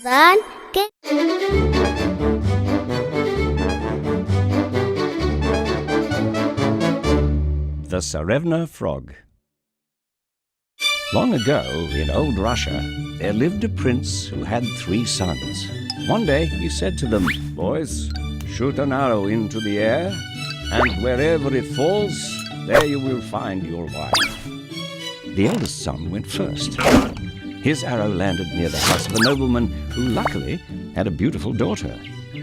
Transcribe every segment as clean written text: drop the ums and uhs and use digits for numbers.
Van The Tsarevna Frog. Long ago, in old Russia, there lived a prince who had 3 sons. One day he said to them, "Boys, shoot an arrow into the air, and wherever it falls, there you will find your wife." The eldest son went first. His arrow landed near the house of a nobleman who luckily had a beautiful daughter.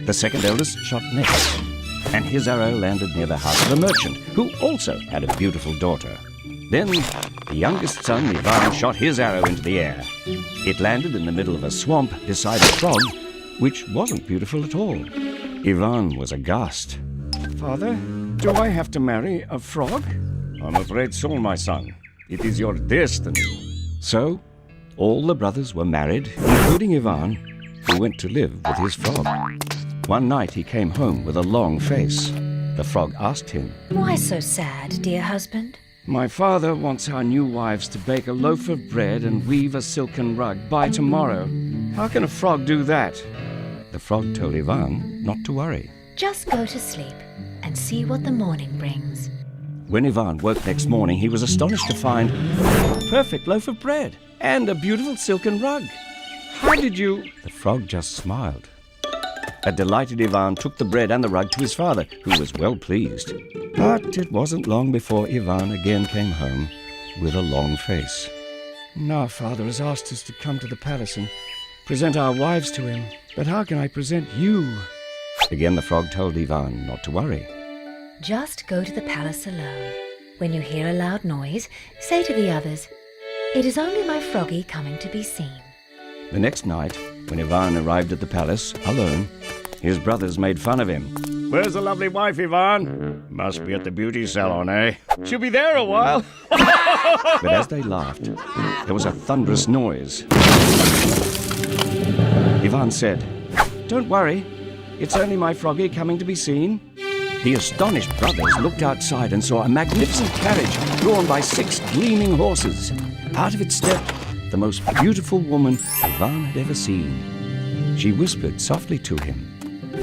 The second eldest shot next, and his arrow landed near the house of a merchant who also had a beautiful daughter. Then the youngest son, Ivan, shot his arrow into the air. It landed in the middle of a swamp beside a frog, which wasn't beautiful at all. Ivan was aghast. "Father, do I have to marry a frog?" "I'm afraid so, my son. It is your destiny." So, all the brothers were married, including Ivan, who went to live with his frog. One night he came home with a long face. The frog asked him, "Why so sad, dear husband?" "My father wants our new wives to bake a loaf of bread and weave a silken rug by tomorrow. How can a frog do that?" The frog told Ivan not to worry. "Just go to sleep and see what the morning brings." When Ivan woke next morning, he was astonished to find a perfect loaf of bread and a beautiful silken rug. "How did you—" The frog just smiled. A delighted Ivan took the bread and the rug to his father, who was well pleased. But it wasn't long before Ivan again came home with a long face. "Now father has asked us to come to the palace and present our wives to him. But how can I present you?" Again the frog told Ivan not to worry. Just go to the palace alone. When you hear a loud noise, say to the others, "It is only my froggy coming to be seen." The next night, when Ivan arrived at the palace, alone, his brothers made fun of him. "Where's the lovely wife, Ivan?" "Must be at the beauty salon, eh? She'll be there a while." But as they laughed, there was a thunderous noise. Ivan said, "Don't worry, it's only my froggy coming to be seen." The astonished brothers looked outside and saw a magnificent carriage drawn by 6 gleaming horses. Out of it stepped the most beautiful woman Ivan had ever seen. She whispered softly to him,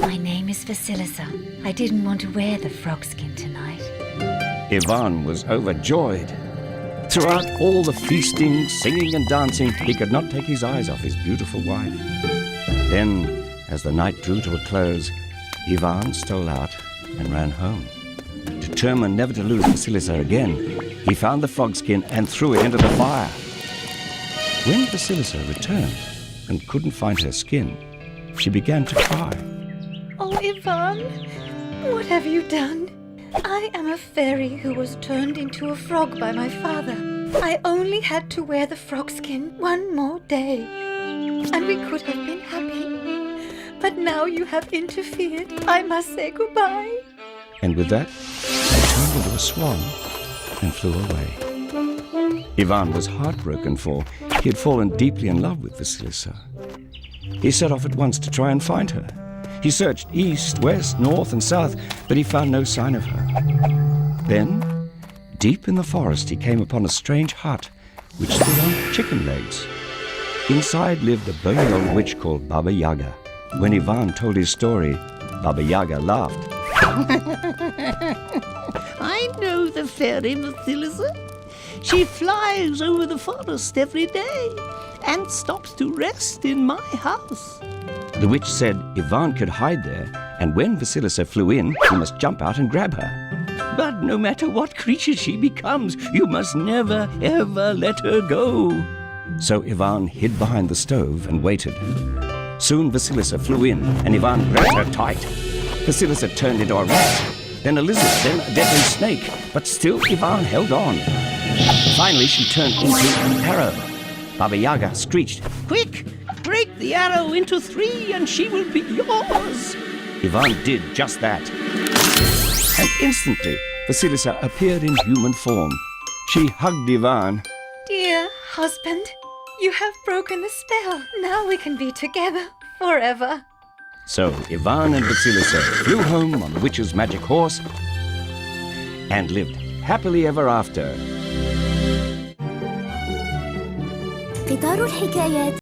"My name is Vasilisa. I didn't want to wear the frog skin tonight." Ivan was overjoyed. Throughout all the feasting, singing and dancing, he could not take his eyes off his beautiful wife. Then, as the night drew to a close, Ivan stole out and ran home. Determined never to lose Vasilisa again, he found the frog skin and threw it into the fire. When Vasilisa returned and couldn't find her skin, she began to cry. "Oh, Ivan, what have you done? I am a fairy who was turned into a frog by my father. I only had to wear the frog skin one more day, and we could have been happy. But now you have interfered. I must say goodbye." And with that, she turned into a swan and flew away. Ivan was heartbroken, for he had fallen deeply in love with Vasilisa. He set off at once to try and find her. He searched east, west, north and south, but he found no sign of her. Then, deep in the forest, he came upon a strange hut which stood on chicken legs. Inside lived a bony old witch called Baba Yaga. When Ivan told his story, Baba Yaga laughed. "I know the fairy Vasilisa. She flies over the forest every day and stops to rest in my house." The witch said Ivan could hide there, and when Vasilisa flew in, he must jump out and grab her. "But no matter what creature she becomes, you must never, ever let her go." So Ivan hid behind the stove and waited. Soon Vasilisa flew in, and Ivan grabbed her tight. Vasilisa turned into a rat, then a lizard, then a deadly snake, but still Ivan held on. Finally she turned into an arrow. Baba Yaga screeched, "Quick, break the arrow into 3 and she will be yours." Ivan did just that. And instantly Vasilisa appeared in human form. She hugged Ivan. "Dear husband, you have broken the spell. Now we can be together forever." So Ivan and Vasilisa flew home on the witch's magic horse and lived happily ever after. قطار الحكايات